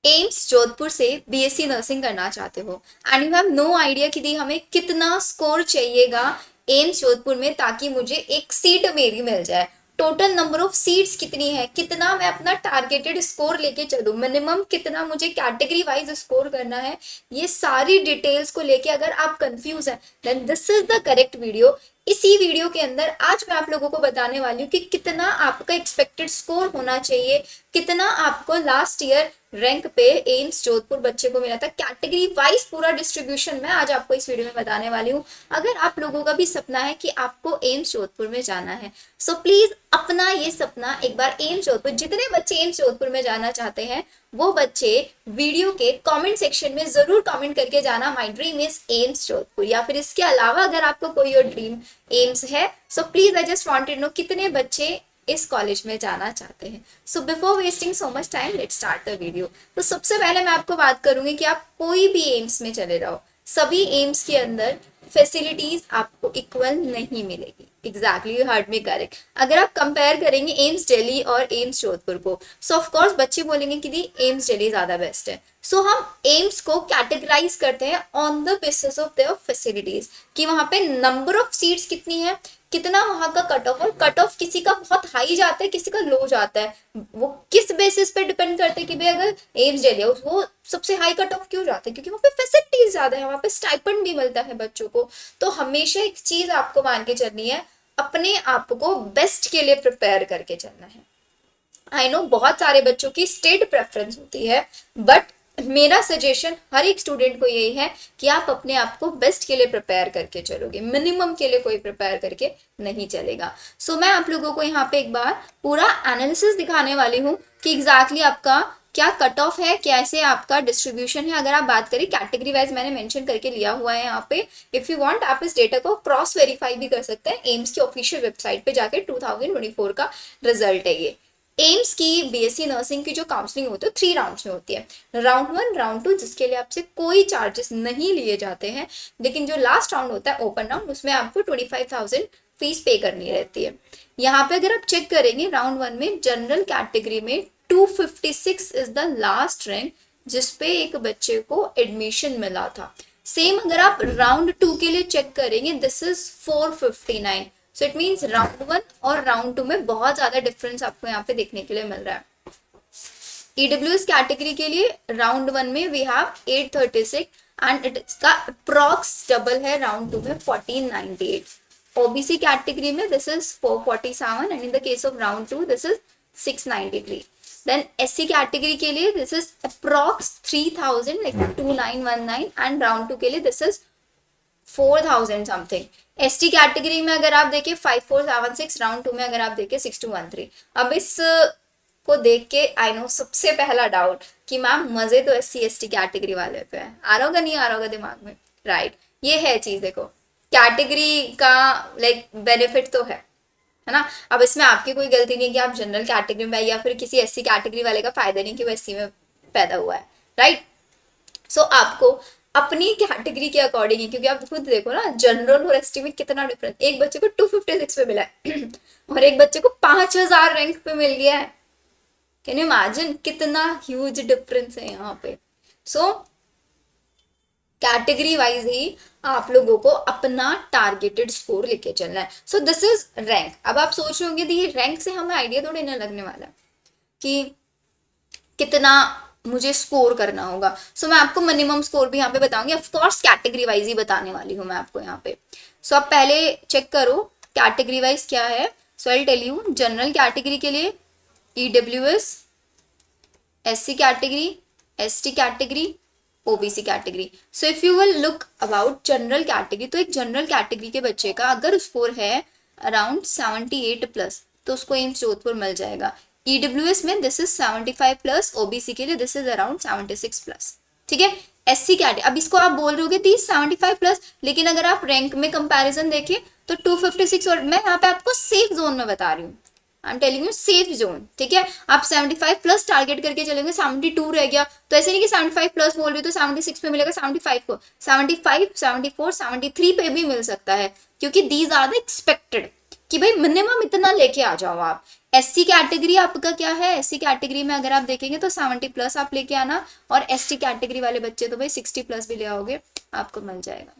AIIMS Jodhpur से BSc nursing करना चाहते हो and you have no idea कि दी हमें कितना स्कोर चाहिएगा एम्स जोधपुर में ताकि मुझे एक सीट मेरी मिल जाए। टोटल नंबर ऑफ सीट्स कितनी है, कितना मैं अपना टारगेटेड स्कोर लेके चलूँ, मिनिमम कितना मुझे कैटेगरी वाइज स्कोर करना है, ये सारी डिटेल्स को लेके अगर आप कंफ्यूज हैं then this is the correct video. इसी वीडियो के अंदर आज मैं आप लोगों को बताने वाली हूँ कि कितना आपका एक्सपेक्टेड स्कोर होना चाहिए, कितना आपको लास्ट ईयर रैंक पे एम्स जोधपुर बच्चे को मिला था, कैटेगरी वाइज पूरा डिस्ट्रीब्यूशन मैं आज आपको इस वीडियो में बताने वाली हूँ। अगर आप लोगों का भी सपना है कि आपको एम्स जोधपुर में जाना है सो प्लीज अपना ये सपना एक बार एम्स जोधपुर, जितने बच्चे एम्स जोधपुर में जाना चाहते हैं वो बच्चे वीडियो के कमेंट सेक्शन में जरूर कमेंट करके जाना my dream is AIIMS Jodhpur, या फिर इसके अलावा अगर आपको कोई और ड्रीम एम्स है so please I just wanted know कितने बच्चे इस कॉलेज में जाना चाहते हैं। So before wasting so much time let's start the video. तो सबसे पहले मैं आपको बात करूंगी कि आप कोई भी एम्स में चले जाओ, सभी एम्स के अंदर फैसिलिटीज आपको इक्वल नहीं मिलेगी। Exactly you heard me correct. अगर आप कंपेयर करेंगे एम्स दिल्ली और एम्स जोधपुर को सो ऑफ कोर्स बच्चे बोलेंगे कि दी एम्स दिल्ली ज्यादा बेस्ट है। सो हम एम्स को कैटेगराइज करते हैं on the basis of their facilities कि वहां पे नंबर ऑफ सीट्स कितनी है, कितना वहां का कट ऑफ, और कट ऑफ किसी का बहुत हाई जाता है किसी का लो जाता है, वो किस बेसिस पे डिपेंड करते हैं कि भाई अगर एम्स दिल्ली है वो सबसे हाई कट ऑफ क्यों जाता है, क्योंकि वहाँ पे फैसिलिटीज ज्यादा है, वहाँ पे स्टाइपेंड भी मिलता है बच्चों को। तो हमेशा एक चीज आपको मान के चलनी है, अपने आप को बेस्ट के लिए प्रिपेयर करके चलना है। आई नो बहुत सारे बच्चों की स्टेट प्रेफरेंस होती है बट मेरा सजेशन हर एक स्टूडेंट को यही है कि आप अपने आप को बेस्ट के लिए प्रिपेयर करके चलोगे, मिनिमम के लिए कोई प्रिपेयर करके नहीं चलेगा। सो मैं आप लोगों को यहाँ पे एक बार पूरा एनालिसिस दिखाने वाली हूँ कि एग्जैक्टली आपका क्या कट ऑफ है, कैसे आपका डिस्ट्रीब्यूशन है। अगर आप बात करें कैटेगरी वाइज मैंने मेंशन करके लिया हुआ है यहाँ पे, इफ यू वांट आप इस डेटा को क्रॉस वेरीफाई भी कर सकते हैं, एम्स की ऑफिशियल वेबसाइट पे जाके 2024 का रिजल्ट है ये। एम्स की बीएससी नर्सिंग की जो काउंसलिंग होती है 3 राउंड्स में होती है, राउंड 1 राउंड 2 जिसके लिए आपसे कोई चार्जेस नहीं लिए जाते हैं, लेकिन जो लास्ट राउंड होता है ओपन राउंड उसमें आपको 25,000 फीस पे करनी रहती है। यहाँ पे अगर आप चेक करेंगे राउंड 1 में जनरल कैटेगरी में 256 इज द लास्ट रैंक जिसपे एक बच्चे को एडमिशन मिला था। सेम अगर आप राउंड 2 के लिए चेक करेंगे this is 459। So it means round 1 और राउंड 2 में बहुत ज्यादा डिफरेंस आपको यहाँ पे देखने के लिए मिल रहा है। ईडब्ल्यूएस कैटेगरी के लिए राउंड 1 में वी हैव 836 एंड इसका अप्रॉक्स डबल है राउंड 2 में 1498। ओबीसी कैटेगरी में this is 447 and in the case of round 2 this is 693। Then SC category के लिए this is approx 3000 like 2919 and round 2 के लिए this is 4000 something. ST category में अगर आप देखें 5476, राउंड 2 में अगर आप देखें 6213। अब इस को देख के आई नो सबसे पहला डाउट कि मैम मजे तो एससी एसटी कैटेगरी वाले पे है, आ रहा होगा नहीं आ रहा होगा दिमाग में, राइट। ये है चीज, देखो कैटेगरी का लाइक बेनिफिट तो है ना। अब इसमें आपकी कोई गलती नहीं है कि आप जनरल कैटेगरी में या फिर किसी एससी कैटेगरी वाले का फायदा नहीं कि वो एससी में पैदा हुआ है, राइट। सो आपको अपनी कैटेगरी के अकॉर्डिंग है, क्योंकि आप खुद देखो ना जनरल और एसटी में कितना डिफरेंस, एक बच्चे को 256 पे मिला है और एक बच्चे को 5000 रैंक पे मिल गया है। कैन यू इमेजिन कितना ह्यूज डिफरेंस है यहाँ पे। सो कैटेगरी वाइज ही आप लोगों को अपना टारगेटेड स्कोर लेके चलना है। So this is rank. अब आप सोच रहे होंगे ये रैंक से हमें आइडिया थोड़ी ना लगने वाला कि कितना मुझे स्कोर करना होगा। सो मैं आपको मिनिमम स्कोर भी यहाँ पे बताऊंगी, ऑफ कोर्स कैटेगरी वाइज ही बताने वाली हूँ मैं आपको यहाँ पे। सो आप पहले चेक करो कैटेगरी वाइज क्या है। So I tell you, general category के लिए EWS, SC category, ST category, OBC category. So if you will look about general category, तो एक जनरल कैटेगरी के बच्चे का अगर स्कोर है अराउंड 78 प्लस तो उसको एम्स जोधपुर मिल जाएगा। ईडब्ल्यूएस में दिस इज 75 प्लस, ओबीसी के लिए दिस इज अराउंड 76 प्लस, ठीक है। एससी कैटेगरी, अब इसको आप बोल रहे हो 75 प्लस, लेकिन अगर आप रैंक में कंपैरिजन देखें तो 256, और मैं यहाँ पे आपको सेफ जोन में बता रही हूँ, I am telling you safe zone, ठीक है। आप 75 प्लस टारगेट करके चलेंगे, 72 रह गया तो ऐसे नहीं कि 75 प्लस बोल रही हो तो 76 पे मिलेगा, 75 को 75, 74, 73 पे भी मिल सकता है, क्योंकि दीज आर द एक्सपेक्टेड। कि भाई मिनिमम इतना लेके आ जाओ आप। एससी कैटेगरी आपका क्या है, एससी कैटेगरी में अगर आप देखेंगे तो 70+ आप लेके आना, और एसटी कैटेगरी वाले बच्चे तो भाई 60+ भी ले आओगे, आपको मिल जाएगा।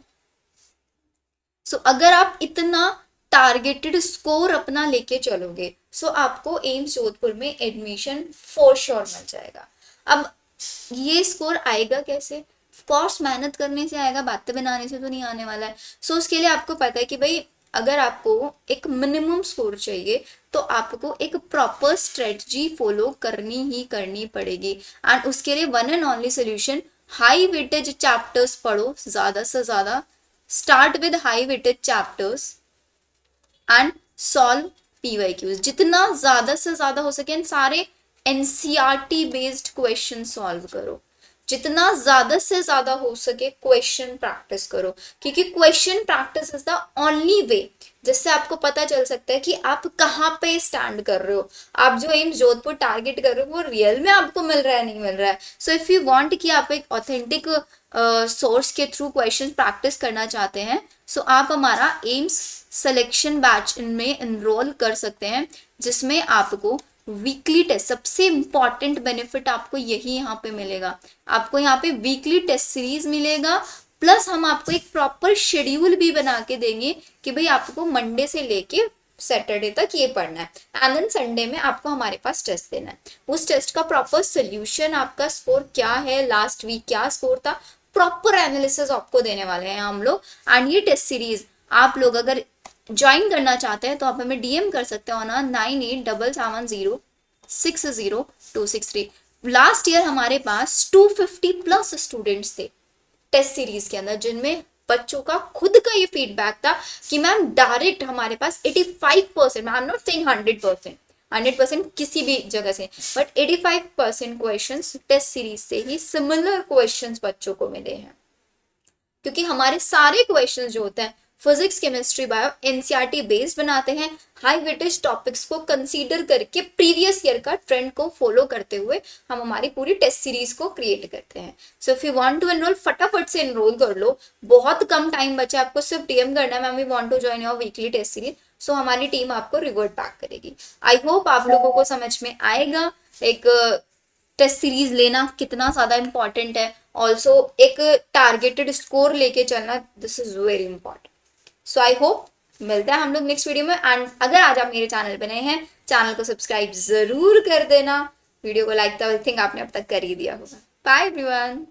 सो अगर आप इतना टारगेटेड स्कोर अपना लेके चलोगे, सो आपको एम्स जोधपुर में एडमिशन फॉर श्योर मिल जाएगा। अब ये स्कोर आएगा कैसे? कोर्स मेहनत करने से आएगा, बातें बनाने से तो नहीं आने वाला है। सो उसके लिए आपको पता है कि भाई अगर आपको एक मिनिमम स्कोर चाहिए तो आपको एक प्रॉपर स्ट्रेटजी फॉलो करनी ही करनी पड़ेगी, एंड उसके लिए one and only solution, high weightage chapters पढ़ो ज़्यादा से ज़्यादा, start with high weightage chapters and solve PYQs, जितना ज्यादा से ज्यादा हो सके सारे एनसीईआरटी बेस्ड क्वेश्चन सॉल्व करो, जितना ज्यादा से ज्यादा हो सके क्वेश्चन प्रैक्टिस करो, क्योंकि question practice is the only way जिससे आपको पता चल सकता है कि आप कहाँ पे स्टैंड कर रहे हो, आप जो एम्स जोधपुर टारगेट कर रहे हो वो रियल में आपको मिल रहा है नहीं मिल रहा है। सो इफ यू वांट कि आप एक ऑथेंटिक सोर्स के थ्रू क्वेश्चन प्रैक्टिस करना चाहते हैं, सो आप हमारा एम्स सिलेक्शन बैच में इनरोल कर सकते हैं, जिसमें आपको वीकली टेस्ट, सबसे इंपॉर्टेंट बेनिफिट आपको यही यहाँ पे मिलेगा, आपको यहाँ पे वीकली टेस्ट सीरीज मिलेगा, प्लस हम आपको एक प्रॉपर शेड्यूल भी बना के देंगे कि भाई आपको मंडे से लेके सैटरडे तक ये पढ़ना है, एंड देन संडे में आपको हमारे पास टेस्ट देना है। उस टेस्ट का प्रॉपर सोल्यूशन, आपका स्कोर क्या है, लास्ट वीक क्या स्कोर था, प्रॉपर एनालिसिस आपको देने वाले हैं हम लोग। एंड ये टेस्ट सीरीज आप लोग अगर ज्वाइन करना चाहते हैं तो आप हमें डीएम कर सकते हो ना 9877060263। लास्ट ईयर हमारे पास 250+ स्टूडेंट्स थे टेस्ट सीरीज के अंदर, जिनमें बच्चों का खुद का ये फीडबैक था कि मैम डायरेक्ट हमारे पास 85%, आई एम नॉट सेइंग 100% किसी भी जगह से, बट 85% क्वेश्चंस टेस्ट सीरीज से ही सिमिलर क्वेश्चंस बच्चों को मिले हैं, क्योंकि हमारे सारे क्वेश्चंस जो होते हैं physics chemistry bio NCERT based बनाते हैं, हाई वेटेज टॉपिक्स को कंसीडर करके प्रीवियस ईयर का ट्रेंड को फॉलो करते हुए हम हमारी पूरी टेस्ट सीरीज को क्रिएट करते हैं। So if you want to enrol, फटाफट से एनरोल कर लो, बहुत कम टाइम बचा है, आपको सिर्फ डीएम करना है ma'am we want to join your weekly test series, so हमारी टीम आपको रिवर्ट बैक करेगी। आई होप आप लोगों को समझ में आएगा एक टेस्ट सीरीज लेना कितना ज्यादा इंपॉर्टेंट है, ऑल्सो एक टारगेटेड स्कोर लेके चलना, this is very important. So I hope मिलता है हम लोग नेक्स्ट वीडियो में, एंड अगर आज आप मेरे चैनल पे नए हैं, चैनल को सब्सक्राइब जरूर कर देना, वीडियो को लाइक तो आई थिंक आपने अब तक कर ही दिया होगा। Bye everyone.